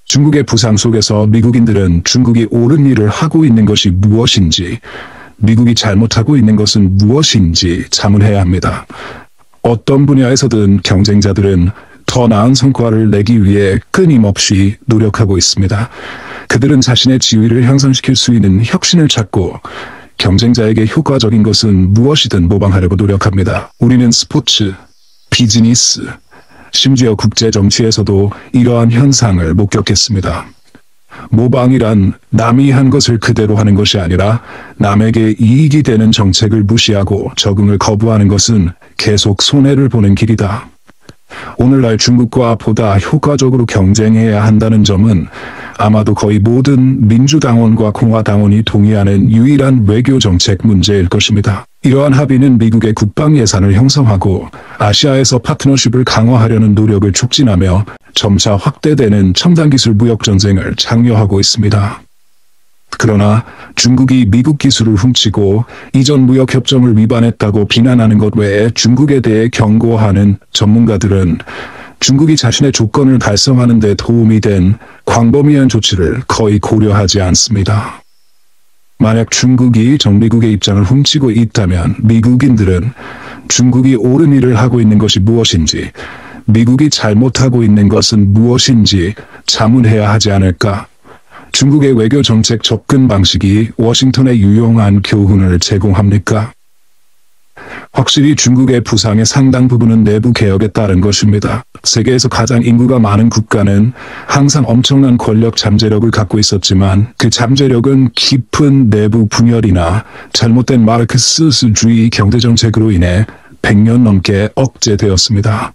중국의 부상 속에서 미국인들은 중국이 옳은 일을 하고 있는 것이 무엇인지, 미국이 잘못하고 있는 것은 무엇인지 자문해야 합니다. 어떤 분야에서든 경쟁자들은 더 나은 성과를 내기 위해 끊임없이 노력하고 있습니다. 그들은 자신의 지위를 향상시킬 수 있는 혁신을 찾고 경쟁자에게 효과적인 것은 무엇이든 모방하려고 노력합니다. 우리는 스포츠, 비즈니스, 심지어 국제 정치에서도 이러한 현상을 목격했습니다. 모방이란 남이 한 것을 그대로 하는 것이 아니라 남에게 이익이 되는 정책을 무시하고 적응을 거부하는 것은 계속 손해를 보는 길이다. 오늘날 중국과 보다 효과적으로 경쟁해야 한다는 점은 아마도 거의 모든 민주당원과 공화당원이 동의하는 유일한 외교 정책 문제일 것입니다. 이러한 합의는 미국의 국방 예산을 형성하고 아시아에서 파트너십을 강화하려는 노력을 촉진하며 점차 확대되는 첨단기술 무역 전쟁을 장려하고 있습니다. 그러나 중국이 미국 기술을 훔치고 이전 무역협정을 위반했다고 비난하는 것 외에 중국에 대해 경고하는 전문가들은 중국이 자신의 조건을 달성하는 데 도움이 된 광범위한 조치를 거의 고려하지 않습니다. 만약 중국이 정미국의 입장을 훔치고 있다면 미국인들은 중국이 옳은 일을 하고 있는 것이 무엇인지, 미국이 잘못하고 있는 것은 무엇인지 자문해야 하지 않을까? 중국의 외교 정책 접근 방식이 워싱턴에 유용한 교훈을 제공합니까? 확실히 중국의 부상의 상당 부분은 내부 개혁에 따른 것입니다. 세계에서 가장 인구가 많은 국가는 항상 엄청난 권력 잠재력을 갖고 있었지만 그 잠재력은 깊은 내부 분열이나 잘못된 마르크스주의 경제정책으로 인해 100년 넘게 억제되었습니다.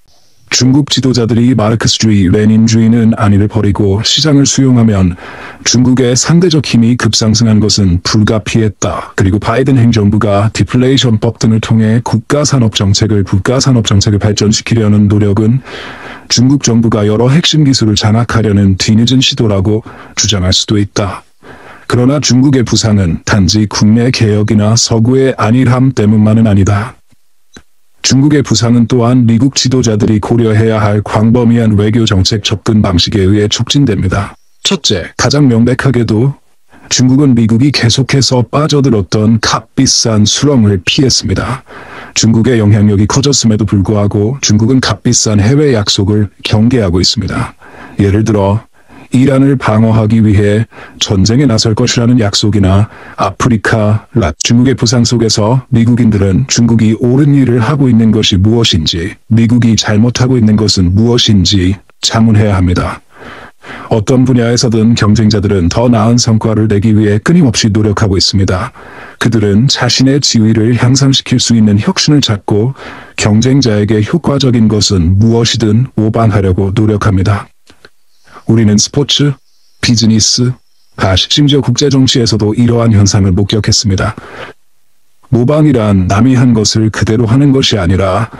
중국 지도자들이 마르크스주의, 레닌주의는 안위를 버리고 시장을 수용하면 중국의 상대적 힘이 급상승한 것은 불가피했다. 그리고 바이든 행정부가 디플레이션법 등을 통해 국가산업 정책을 발전시키려는 노력은 중국 정부가 여러 핵심 기술을 장악하려는 뒤늦은 시도라고 주장할 수도 있다. 그러나 중국의 부상은 단지 국내 개혁이나 서구의 안일함 때문만은 아니다. 중국의 부상은 또한 미국 지도자들이 고려해야 할 광범위한 외교 정책 접근 방식에 의해 촉진됩니다. 첫째, 가장 명백하게도 중국은 미국이 계속해서 빠져들었던 값비싼 수렁을 피했습니다. 중국의 영향력이 커졌음에도 불구하고 중국은 값비싼 해외 약속을 경계하고 있습니다. 예를 들어 이란을 방어하기 위해 전쟁에 나설 것이라는 약속이나 아프리카, 중국의 부상 속에서 미국인들은 중국이 옳은 일을 하고 있는 것이 무엇인지, 미국이 잘못하고 있는 것은 무엇인지 자문해야 합니다. 어떤 분야에서든 경쟁자들은 더 나은 성과를 내기 위해 끊임없이 노력하고 있습니다. 그들은 자신의 지위를 향상시킬 수 있는 혁신을 찾고 경쟁자에게 효과적인 것은 무엇이든 모방하려고 노력합니다. 우리는 스포츠, 비즈니스, 심지어 국제정치에서도 이러한 현상을 목격했습니다. 모방이란 남이 한 것을 그대로 하는 것이 아니라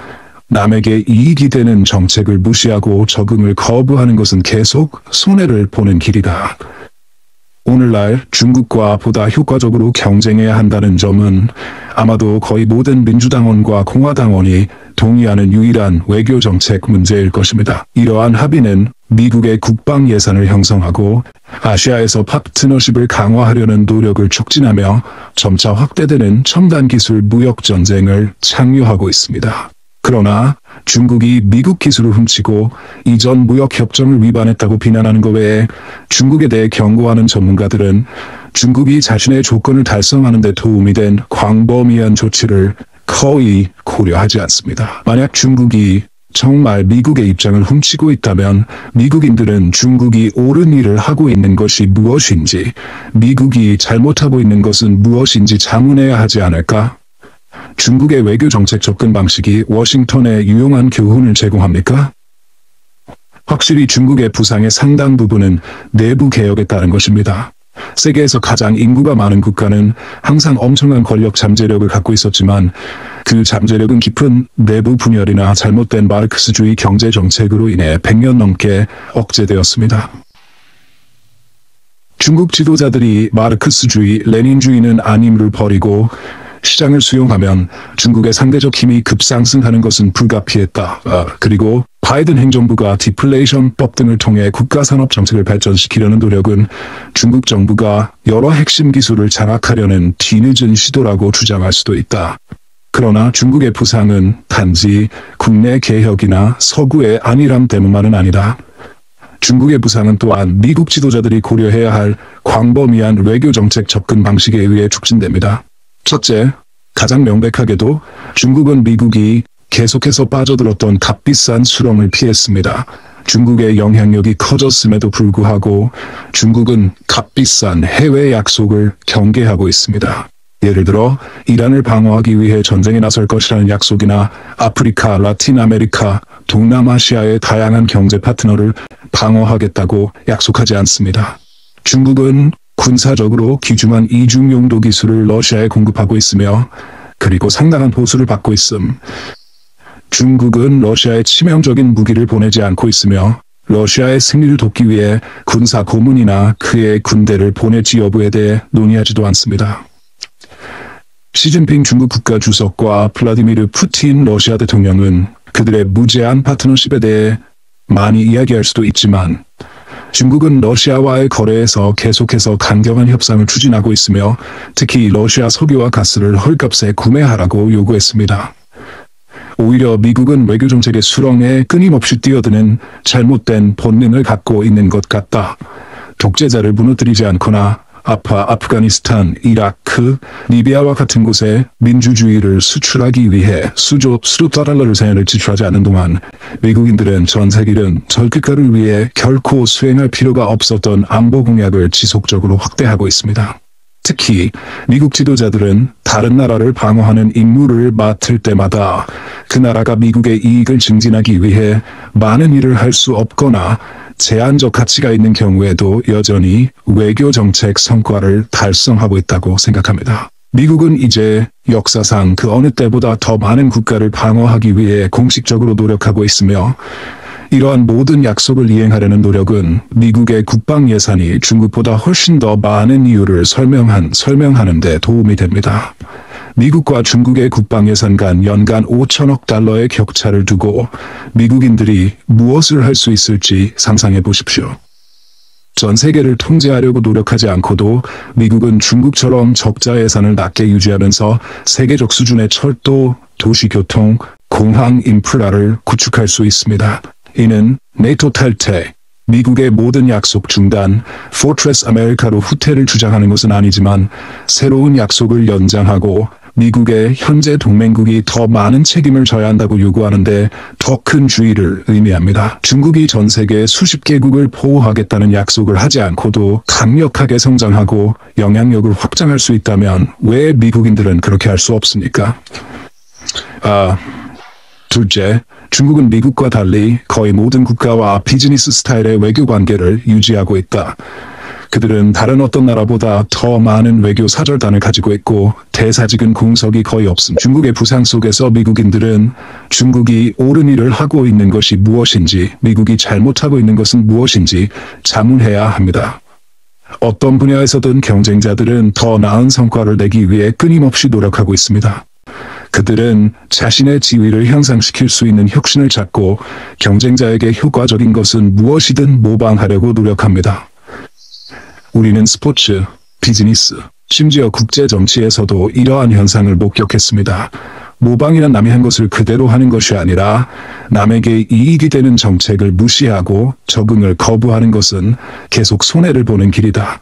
남에게 이익이 되는 정책을 무시하고 적응을 거부하는 것은 계속 손해를 보는 길이다. 오늘날 중국과 보다 효과적으로 경쟁해야 한다는 점은 아마도 거의 모든 민주당원과 공화당원이 동의하는 유일한 외교 정책 문제일 것입니다. 이러한 합의는 미국의 국방 예산을 형성하고 아시아에서 파트너십을 강화하려는 노력을 촉진하며 점차 확대되는 첨단 기술 무역 전쟁을 창유하고 있습니다. 그러나 중국이 미국 기술을 훔치고 이전 무역협정을 위반했다고 비난하는 것 외에 중국에 대해 경고하는 전문가들은 중국이 자신의 조건을 달성하는 데 도움이 된 광범위한 조치를 거의 고려하지 않습니다. 만약 중국이 정말 미국의 입장을 훔치고 있다면 미국인들은 중국이 옳은 일을 하고 있는 것이 무엇인지, 미국이 잘못하고 있는 것은 무엇인지 자문해야 하지 않을까? 중국의 외교 정책 접근 방식이 워싱턴에 유용한 교훈을 제공합니까? 확실히 중국의 부상의 상당 부분은 내부 개혁에 따른 것입니다. 세계에서 가장 인구가 많은 국가는 항상 엄청난 권력 잠재력을 갖고 있었지만 그 잠재력은 깊은 내부 분열이나 잘못된 마르크스주의 경제 정책으로 인해 100년 넘게 억제되었습니다. 중국 지도자들이 마르크스주의, 레닌주의는 아님을 버리고 시장을 수용하면 중국의 상대적 힘이 급상승하는 것은 불가피했다. 그리고 바이든 행정부가 디플레이션법 등을 통해 국가산업 정책을 발전시키려는 노력은 중국 정부가 여러 핵심 기술을 장악하려는 뒤늦은 시도라고 주장할 수도 있다. 그러나 중국의 부상은 단지 국내 개혁이나 서구의 안일함 때문만은 아니다. 중국의 부상은 또한 미국 지도자들이 고려해야 할 광범위한 외교정책 접근 방식에 의해 촉진됩니다. 첫째, 가장 명백하게도 중국은 미국이 계속해서 빠져들었던 값비싼 수렁을 피했습니다. 중국의 영향력이 커졌음에도 불구하고 중국은 값비싼 해외 약속을 경계하고 있습니다. 예를 들어 이란을 방어하기 위해 전쟁에 나설 것이라는 약속이나 아프리카, 라틴 아메리카, 동남아시아의 다양한 경제 파트너를 방어하겠다고 약속하지 않습니다. 중국은 군사적으로 귀중한 이중 용도 기술을 러시아에 공급하고 있으며 그리고 상당한 보수를 받고 있음. 중국은 러시아에 치명적인 무기를 보내지 않고 있으며 러시아의 승리를 돕기 위해 군사 고문이나 그의 군대를 보낼지 여부에 대해 논의하지도 않습니다. 시진핑 중국 국가주석과 플라디미르 푸틴 러시아 대통령은 그들의 무제한 파트너십에 대해 많이 이야기할 수도 있지만 중국은 러시아와의 거래에서 계속해서 강경한 협상을 추진하고 있으며 특히 러시아 석유와 가스를 헐값에 구매하라고 요구했습니다. 오히려 미국은 외교정책의 수렁에 끊임없이 뛰어드는 잘못된 본능을 갖고 있는 것 같다. 독재자를 무너뜨리지 않거나 아프가니스탄, 이라크, 리비아와 같은 곳에 민주주의를 수출하기 위해 수조 달러를 세연을 지출하지 않는 동안 미국인들은 전 세계는 절극가를 위해 결코 수행할 필요가 없었던 안보 공약을 지속적으로 확대하고 있습니다. 특히 미국 지도자들은 다른 나라를 방어하는 임무를 맡을 때마다 그 나라가 미국의 이익을 증진하기 위해 많은 일을 할 수 없거나 제한적 가치가 있는 경우에도 여전히 외교정책 성과를 달성하고 있다고 생각합니다. 미국은 이제 역사상 그 어느 때보다 더 많은 국가를 방어하기 위해 공식적으로 노력하고 있으며 이러한 모든 약속을 이행하려는 노력은 미국의 국방 예산이 중국보다 훨씬 더 많은 이유를 설명하는 데 도움이 됩니다. 미국과 중국의 국방 예산 간 연간 5천억 달러의 격차를 두고 미국인들이 무엇을 할 수 있을지 상상해 보십시오. 전 세계를 통제하려고 노력하지 않고도 미국은 중국처럼 적자 예산을 낮게 유지하면서 세계적 수준의 철도, 도시교통, 공항 인프라를 구축할 수 있습니다. 이는 네토 탈퇴, 미국의 모든 약속 중단, 포트레스 아메리카로 후퇴를 주장하는 것은 아니지만 새로운 약속을 연장하고 미국의 현재 동맹국이 더 많은 책임을 져야 한다고 요구하는데 더 큰 주의를 의미합니다. 중국이 전 세계 수십 개국을 보호하겠다는 약속을 하지 않고도 강력하게 성장하고 영향력을 확장할 수 있다면 왜 미국인들은 그렇게 할 수 없습니까? 둘째, 중국은 미국과 달리 거의 모든 국가와 비즈니스 스타일의 외교 관계를 유지하고 있다. 그들은 다른 어떤 나라보다 더 많은 외교 사절단을 가지고 있고 대사직은 공석이 거의 없음. 중국의 부상 속에서 미국인들은 중국이 옳은 일을 하고 있는 것이 무엇인지, 미국이 잘못하고 있는 것은 무엇인지 자문해야 합니다. 어떤 분야에서든 경쟁자들은 더 나은 성과를 내기 위해 끊임없이 노력하고 있습니다. 그들은 자신의 지위를 향상시킬 수 있는 혁신을 찾고 경쟁자에게 효과적인 것은 무엇이든 모방하려고 노력합니다. 우리는 스포츠, 비즈니스, 심지어 국제 정치에서도 이러한 현상을 목격했습니다. 모방이란 남이 한 것을 그대로 하는 것이 아니라 남에게 이익이 되는 정책을 무시하고 적응을 거부하는 것은 계속 손해를 보는 길이다.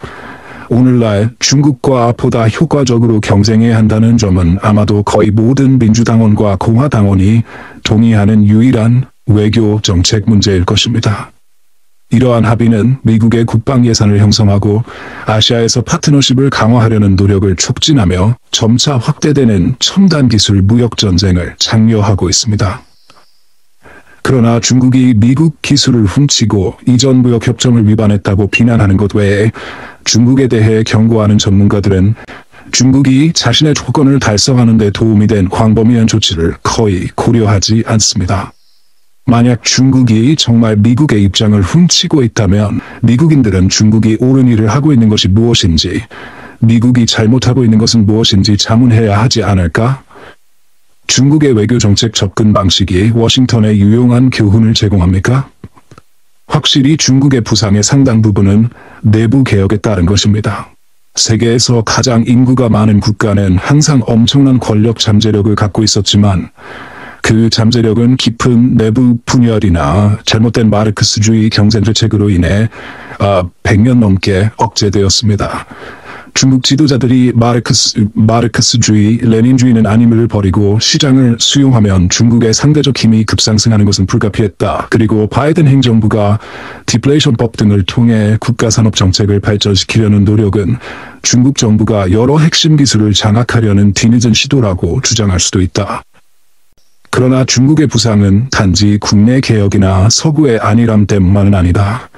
오늘날 중국과 보다 효과적으로 경쟁해야 한다는 점은 아마도 거의 모든 민주당원과 공화당원이 동의하는 유일한 외교 정책 문제일 것입니다. 이러한 합의는 미국의 국방 예산을 형성하고 아시아에서 파트너십을 강화하려는 노력을 촉진하며 점차 확대되는 첨단 기술 무역 전쟁을 장려하고 있습니다. 그러나 중국이 미국 기술을 훔치고 이전 무역 협정을 위반했다고 비난하는 것 외에 중국에 대해 경고하는 전문가들은 중국이 자신의 조건을 달성하는 데 도움이 된 광범위한 조치를 거의 고려하지 않습니다. 만약 중국이 정말 미국의 입장을 훔치고 있다면 미국인들은 중국이 옳은 일을 하고 있는 것이 무엇인지, 미국이 잘못하고 있는 것은 무엇인지 자문해야 하지 않을까? 중국의 외교정책 접근 방식이 워싱턴에 유용한 교훈을 제공합니까? 확실히 중국의 부상의 상당 부분은 내부 개혁에 따른 것입니다. 세계에서 가장 인구가 많은 국가는 항상 엄청난 권력 잠재력을 갖고 있었지만 그 잠재력은 깊은 내부 분열이나 잘못된 마르크스주의 경쟁정책으로 인해 100년 넘게 억제되었습니다. 중국 지도자들이 마르크스주의, 레닌주의는 아님을 버리고 시장을 수용하면 중국의 상대적 힘이 급상승하는 것은 불가피했다. 그리고 바이든 행정부가 디플레이션법 등을 통해 국가산업 정책을 발전시키려는 노력은 중국 정부가 여러 핵심 기술을 장악하려는 뒤늦은 시도라고 주장할 수도 있다. 그러나 중국의 부상은 단지 국내 개혁이나 서구의 안일함 때문만은 아니다.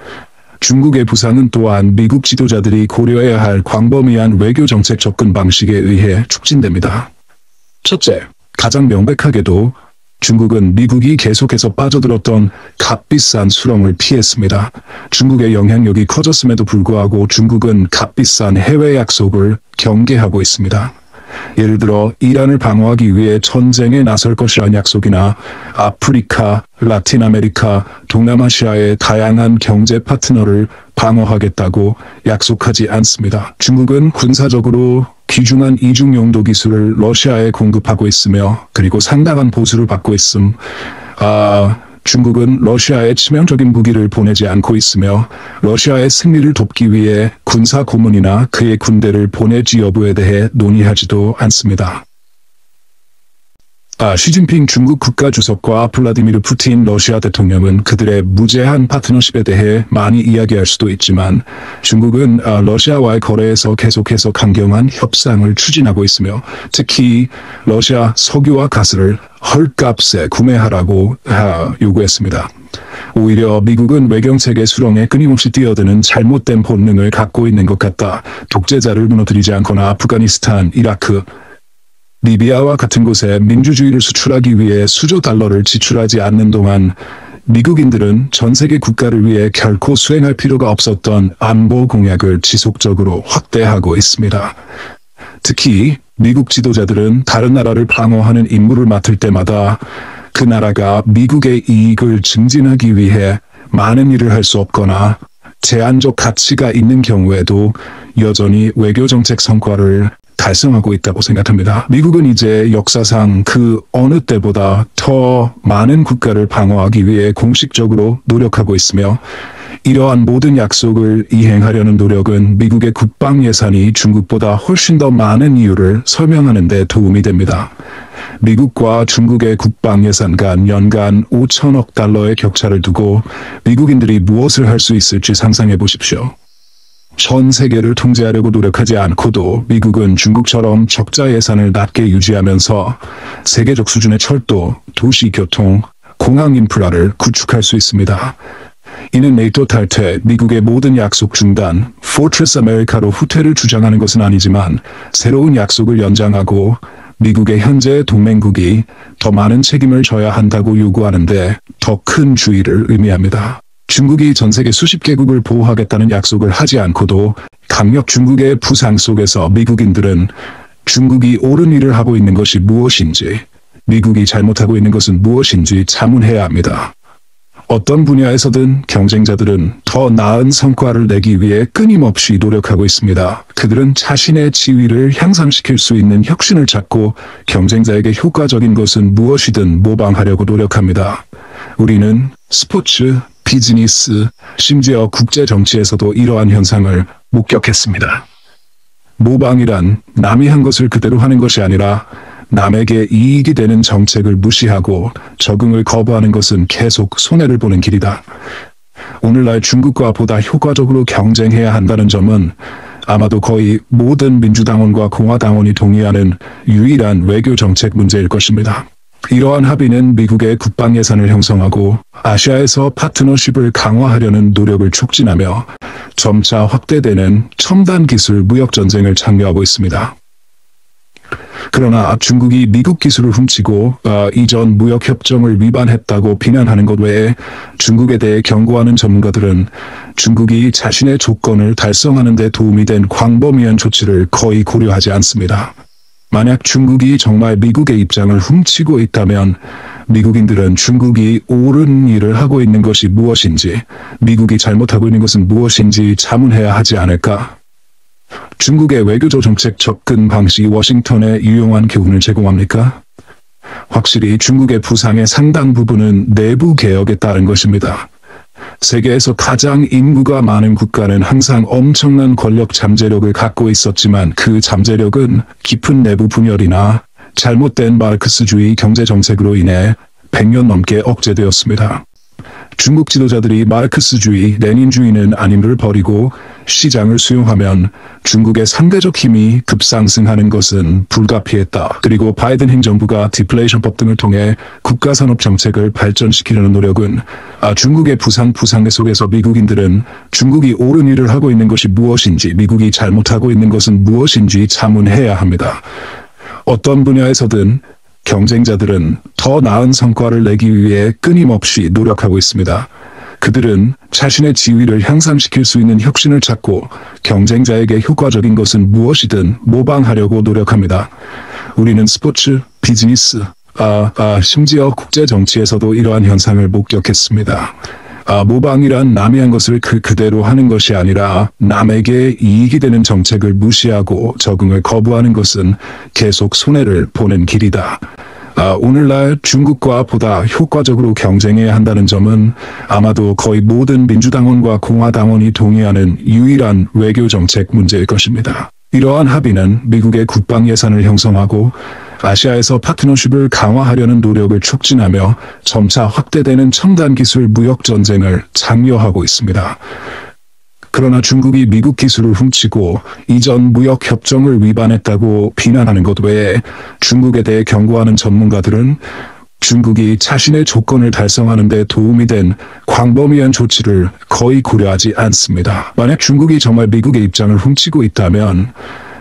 중국의 부상은 또한 미국 지도자들이 고려해야 할 광범위한 외교정책 접근 방식에 의해 촉진됩니다. 첫째, 가장 명백하게도 중국은 미국이 계속해서 빠져들었던 값비싼 수렁을 피했습니다. 중국의 영향력이 커졌음에도 불구하고 중국은 값비싼 해외 약속을 경계하고 있습니다. 예를 들어 이란을 방어하기 위해 전쟁에 나설 것이라는 약속이나 아프리카, 라틴 아메리카, 동남아시아의 다양한 경제 파트너를 방어하겠다고 약속하지 않습니다. 중국은 군사적으로 귀중한 이중 용도 기술을 러시아에 공급하고 있으며 그리고 상당한 보수를 받고 있음. 중국은 러시아에 치명적인 무기를 보내지 않고 있으며 러시아의 승리를 돕기 위해 군사 고문이나 그의 군대를 보내지 여부에 대해 논의하지도 않습니다. 시진핑 중국 국가주석과 블라디미르 푸틴 러시아 대통령은 그들의 무제한 파트너십에 대해 많이 이야기할 수도 있지만 중국은 러시아와의 거래에서 계속해서 강경한 협상을 추진하고 있으며 특히 러시아 석유와 가스를 헐값에 구매하라고 요구했습니다. 오히려 미국은 외경책의 수렁에 끊임없이 뛰어드는 잘못된 본능을 갖고 있는 것 같다. 독재자를 무너뜨리지 않거나 아프가니스탄, 이라크, 리비아와 같은 곳에 민주주의를 수출하기 위해 수조 달러를 지출하지 않는 동안 미국인들은 전 세계 국가를 위해 결코 수행할 필요가 없었던 안보 공약을 지속적으로 확대하고 있습니다. 특히 미국 지도자들은 다른 나라를 방어하는 임무를 맡을 때마다 그 나라가 미국의 이익을 증진하기 위해 많은 일을 할 수 없거나 제한적 가치가 있는 경우에도 여전히 외교정책 성과를 달성하고 있다고 생각합니다. 미국은 이제 역사상 그 어느 때보다 더 많은 국가를 방어하기 위해 공식적으로 노력하고 있으며 이러한 모든 약속을 이행하려는 노력은 미국의 국방 예산이 중국보다 훨씬 더 많은 이유를 설명하는 데 도움이 됩니다. 미국과 중국의 국방 예산 간 연간 5천억 달러의 격차를 두고 미국인들이 무엇을 할 수 있을지 상상해 보십시오. 전 세계를 통제하려고 노력하지 않고도 미국은 중국처럼 적자 예산을 낮게 유지하면서 세계적 수준의 철도, 도시교통, 공항 인프라를 구축할 수 있습니다. 이는 네이토 탈퇴, 미국의 모든 약속 중단, 포트레스 아메리카로 후퇴를 주장하는 것은 아니지만 새로운 약속을 연장하고 미국의 현재 동맹국이 더 많은 책임을 져야 한다고 요구하는데 더 큰 주의를 의미합니다. 중국이 전 세계 수십 개국을 보호하겠다는 약속을 하지 않고도 강력 중국의 부상 속에서 미국인들은 중국이 옳은 일을 하고 있는 것이 무엇인지, 미국이 잘못하고 있는 것은 무엇인지 자문해야 합니다. 어떤 분야에서든 경쟁자들은 더 나은 성과를 내기 위해 끊임없이 노력하고 있습니다. 그들은 자신의 지위를 향상시킬 수 있는 혁신을 찾고 경쟁자에게 효과적인 것은 무엇이든 모방하려고 노력합니다. 우리는 스포츠, 비즈니스, 심지어 국제 정치에서도 이러한 현상을 목격했습니다. 모방이란 남이 한 것을 그대로 하는 것이 아니라 남에게 이익이 되는 정책을 무시하고 적응을 거부하는 것은 계속 손해를 보는 길이다. 오늘날 중국과 보다 효과적으로 경쟁해야 한다는 점은 아마도 거의 모든 민주당원과 공화당원이 동의하는 유일한 외교 정책 문제일 것입니다. 이러한 합의는 미국의 국방 예산을 형성하고 아시아에서 파트너십을 강화하려는 노력을 촉진하며 점차 확대되는 첨단 기술 무역 전쟁을 장려하고 있습니다. 그러나 중국이 미국 기술을 훔치고 이전 무역협정을 위반했다고 비난하는 것 외에 중국에 대해 경고하는 전문가들은 중국이 자신의 조건을 달성하는 데 도움이 된 광범위한 조치를 거의 고려하지 않습니다. 만약 중국이 정말 미국의 입장을 훔치고 있다면 미국인들은 중국이 옳은 일을 하고 있는 것이 무엇인지, 미국이 잘못하고 있는 것은 무엇인지 자문해야 하지 않을까? 중국의 외교적 정책 접근 방식이 워싱턴에 유용한 교훈을 제공합니까? 확실히 중국의 부상의 상당 부분은 내부 개혁에 따른 것입니다. 세계에서 가장 인구가 많은 국가는 항상 엄청난 권력 잠재력을 갖고 있었지만 그 잠재력은 깊은 내부 분열이나 잘못된 마르크스주의 경제 정책으로 인해 100년 넘게 억제되었습니다. 중국 지도자들이 마르크스주의, 레닌주의는 아님을 버리고 시장을 수용하면 중국의 상대적 힘이 급상승하는 것은 불가피했다. 그리고 바이든 행정부가 디플레이션법 등을 통해 국가산업 정책을 발전시키려는 노력은 중국의 부상 속에서 미국인들은 중국이 옳은 일을 하고 있는 것이 무엇인지, 미국이 잘못하고 있는 것은 무엇인지 자문해야 합니다. 어떤 분야에서든 경쟁자들은 더 나은 성과를 내기 위해 끊임없이 노력하고 있습니다. 그들은 자신의 지위를 향상시킬 수 있는 혁신을 찾고 경쟁자에게 효과적인 것은 무엇이든 모방하려고 노력합니다. 우리는 스포츠, 비즈니스, 심지어 국제 정치에서도 이러한 현상을 목격했습니다. 모방이란 남이 한 것을 그대로 하는 것이 아니라 남에게 이익이 되는 정책을 무시하고 적응을 거부하는 것은 계속 손해를 보는 길이다. 오늘날 중국과 보다 효과적으로 경쟁해야 한다는 점은 아마도 거의 모든 민주당원과 공화당원이 동의하는 유일한 외교정책 문제일 것입니다. 이러한 합의는 미국의 국방 예산을 형성하고 아시아에서 파트너십을 강화하려는 노력을 촉진하며 점차 확대되는 첨단 기술 무역 전쟁을 장려하고 있습니다. 그러나 중국이 미국 기술을 훔치고 이전 무역 협정을 위반했다고 비난하는 것 외에 중국에 대해 경고하는 전문가들은 중국이 자신의 조건을 달성하는 데 도움이 된 광범위한 조치를 거의 고려하지 않습니다. 만약 중국이 정말 미국의 입장을 훔치고 있다면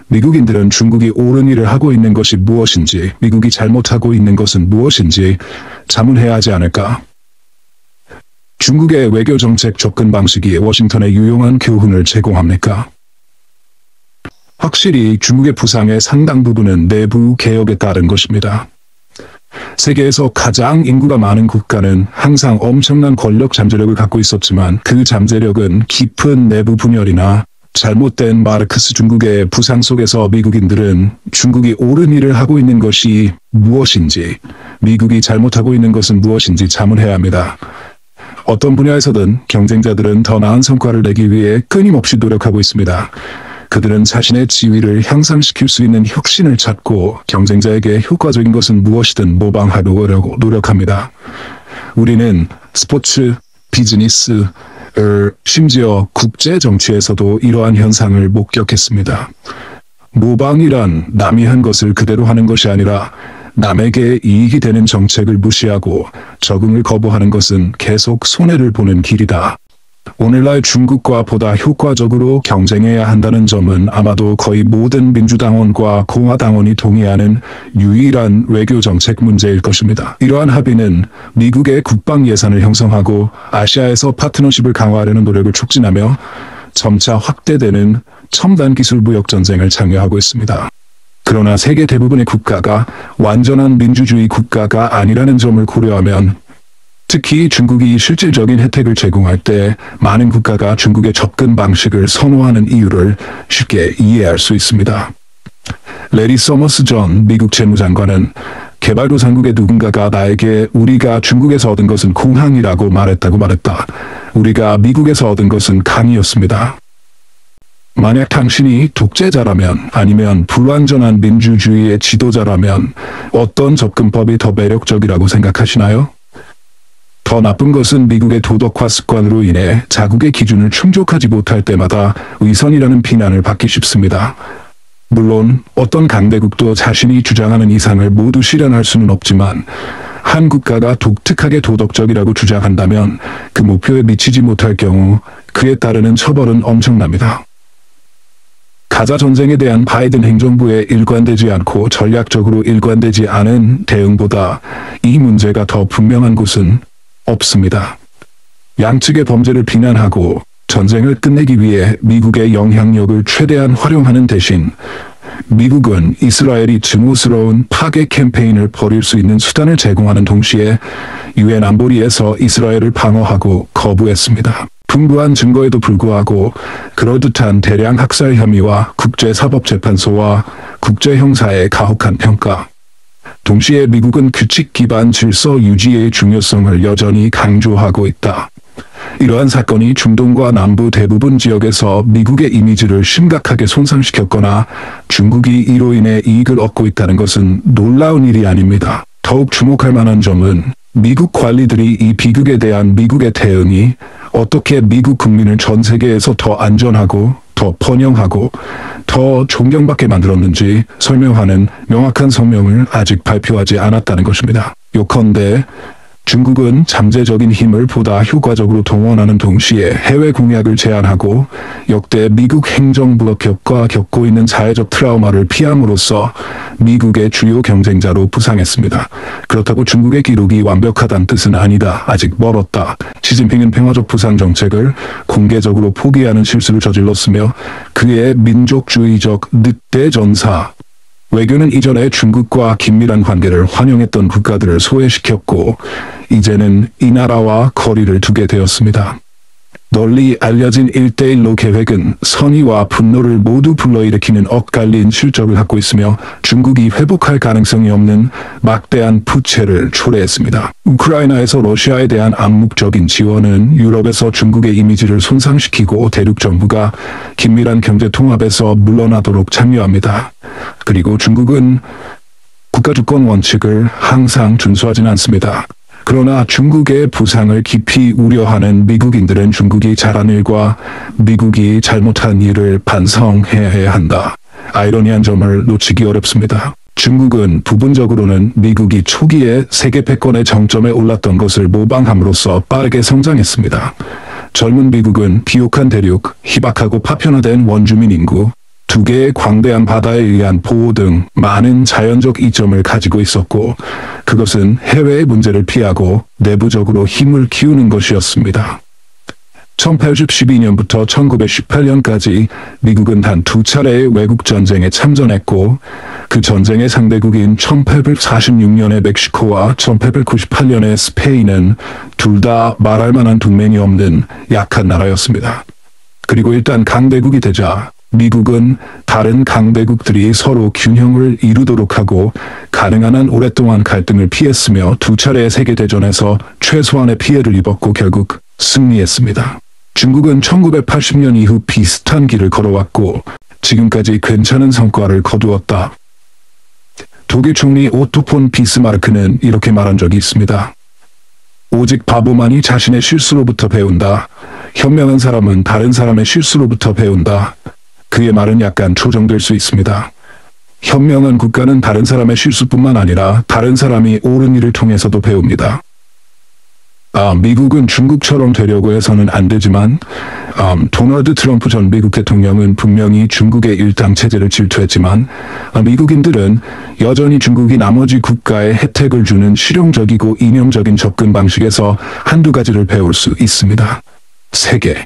미국인들은 중국이 옳은 일을 하고 있는 것이 무엇인지, 미국이 잘못하고 있는 것은 무엇인지 자문해야 하지 않을까? 중국의 외교정책 접근 방식이 워싱턴에 유용한 교훈을 제공합니까? 확실히 중국의 부상의 상당 부분은 내부 개혁에 따른 것입니다. 세계에서 가장 인구가 많은 국가는 항상 엄청난 권력 잠재력을 갖고 있었지만 그 잠재력은 깊은 내부 분열이나 잘못된 마르크스 중국의 부상 속에서 미국인들은 중국이 옳은 일을 하고 있는 것이 무엇인지, 미국이 잘못하고 있는 것은 무엇인지 자문해야 합니다. 어떤 분야에서든 경쟁자들은 더 나은 성과를 내기 위해 끊임없이 노력하고 있습니다. 그들은 자신의 지위를 향상시킬 수 있는 혁신을 찾고 경쟁자에게 효과적인 것은 무엇이든 모방하려고 노력합니다. 우리는 스포츠, 비즈니스, 심지어 국제 정치에서도 이러한 현상을 목격했습니다. 모방이란 남이 한 것을 그대로 하는 것이 아니라 남에게 이익이 되는 정책을 무시하고 적응을 거부하는 것은 계속 손해를 보는 길이다. 오늘날 중국과 보다 효과적으로 경쟁해야 한다는 점은 아마도 거의 모든 민주당원과 공화당원이 동의하는 유일한 외교정책 문제일 것입니다. 이러한 합의는 미국의 국방 예산을 형성하고 아시아에서 파트너십을 강화하려는 노력을 촉진하며 점차 확대되는 첨단 기술 무역 전쟁을 장려하고 있습니다. 그러나 세계 대부분의 국가가 완전한 민주주의 국가가 아니라는 점을 고려하면 특히 중국이 실질적인 혜택을 제공할 때 많은 국가가 중국의 접근 방식을 선호하는 이유를 쉽게 이해할 수 있습니다. 레리 서머스 전 미국 재무장관은 개발도상국의 누군가가 나에게 우리가 중국에서 얻은 것은 공항이라고 말했다. 우리가 미국에서 얻은 것은 강이었습니다. 만약 당신이 독재자라면 아니면 불완전한 민주주의의 지도자라면 어떤 접근법이 더 매력적이라고 생각하시나요? 더 나쁜 것은 미국의 도덕화 습관으로 인해 자국의 기준을 충족하지 못할 때마다 위선이라는 비난을 받기 쉽습니다. 물론 어떤 강대국도 자신이 주장하는 이상을 모두 실현할 수는 없지만 한 국가가 독특하게 도덕적이라고 주장한다면 그 목표에 미치지 못할 경우 그에 따르는 처벌은 엄청납니다. 가자 전쟁에 대한 바이든 행정부의 일관되지 않고 전략적으로 일관되지 않은 대응보다 이 문제가 더 분명한 곳은 없습니다. 양측의 범죄를 비난하고 전쟁을 끝내기 위해 미국의 영향력을 최대한 활용하는 대신 미국은 이스라엘이 증오스러운 파괴 캠페인을 벌일 수 있는 수단을 제공하는 동시에 유엔 안보리에서 이스라엘을 방어하고 거부했습니다. 풍부한 증거에도 불구하고 그럴듯한 대량 학살 혐의와 국제사법재판소와 국제형사의 가혹한 평가. 동시에 미국은 규칙 기반 질서 유지의 중요성을 여전히 강조하고 있다. 이러한 사건이 중동과 남부 대부분 지역에서 미국의 이미지를 심각하게 손상시켰거나 중국이 이로 인해 이익을 얻고 있다는 것은 놀라운 일이 아닙니다. 더욱 주목할 만한 점은 미국 관리들이 이 비극에 대한 미국의 대응이 어떻게 미국 국민을 전 세계에서 더 안전하고 더 번영하고 더 존경받게 만들었는지 설명하는 명확한 성명을 아직 발표하지 않았다는 것입니다. 요컨대 중국은 잠재적인 힘을 보다 효과적으로 동원하는 동시에 해외 공약을 제한하고 역대 미국 행정부가 겪고 있는 사회적 트라우마를 피함으로써 미국의 주요 경쟁자로 부상했습니다. 그렇다고 중국의 기록이 완벽하다는 뜻은 아니다. 아직 멀었다. 시진핑은 평화적 부상 정책을 공개적으로 포기하는 실수를 저질렀으며 그의 민족주의적 늑대 전사 외교는 이전에 중국과 긴밀한 관계를 환영했던 국가들을 소외시켰고 이제는 이 나라와 거리를 두게 되었습니다. 널리 알려진 1대1로 계획은 선의와 분노를 모두 불러일으키는 엇갈린 실적을 갖고 있으며 중국이 회복할 가능성이 없는 막대한 부채를 초래했습니다. 우크라이나에서 러시아에 대한 암묵적인 지원은 유럽에서 중국의 이미지를 손상시키고 대륙 정부가 긴밀한 경제 통합에서 물러나도록 참여합니다. 그리고 중국은 국가주권 원칙을 항상 준수하진 않습니다. 그러나 중국의 부상을 깊이 우려하는 미국인들은 중국이 잘한 일과 미국이 잘못한 일을 반성해야 한다. 아이러니한 점을 놓치기 어렵습니다. 중국은 부분적으로는 미국이 초기에 세계 패권의 정점에 올랐던 것을 모방함으로써 빠르게 성장했습니다. 젊은 미국은 비옥한 대륙, 희박하고 파편화된 원주민 인구, 두 개의 광대한 바다에 의한 보호 등 많은 자연적 이점을 가지고 있었고 그것은 해외의 문제를 피하고 내부적으로 힘을 키우는 것이었습니다. 1812년부터 1918년까지 미국은 단 2차례의 외국전쟁에 참전했고 그 전쟁의 상대국인 1846년의 멕시코와 1898년의 스페인은 둘 다 말할 만한 동맹이 없는 약한 나라였습니다. 그리고 일단 강대국이 되자 미국은 다른 강대국들이 서로 균형을 이루도록 하고 가능한 한 오랫동안 갈등을 피했으며 두 차례의 세계대전에서 최소한의 피해를 입었고 결국 승리했습니다. 중국은 1980년 이후 비슷한 길을 걸어왔고 지금까지 괜찮은 성과를 거두었다. 독일 총리 오토 폰 비스마르크는 이렇게 말한 적이 있습니다. 오직 바보만이 자신의 실수로부터 배운다. 현명한 사람은 다른 사람의 실수로부터 배운다. 그의 말은 약간 조정될 수 있습니다. 현명한 국가는 다른 사람의 실수뿐만 아니라 다른 사람이 옳은 일을 통해서도 배웁니다. 미국은 중국처럼 되려고 해서는 안 되지만 도널드 트럼프 전 미국 대통령은 분명히 중국의 일당 체제를 질투했지만 미국인들은 여전히 중국이 나머지 국가에 혜택을 주는 실용적이고 이념적인 접근 방식에서 한두 가지를 배울 수 있습니다. 세계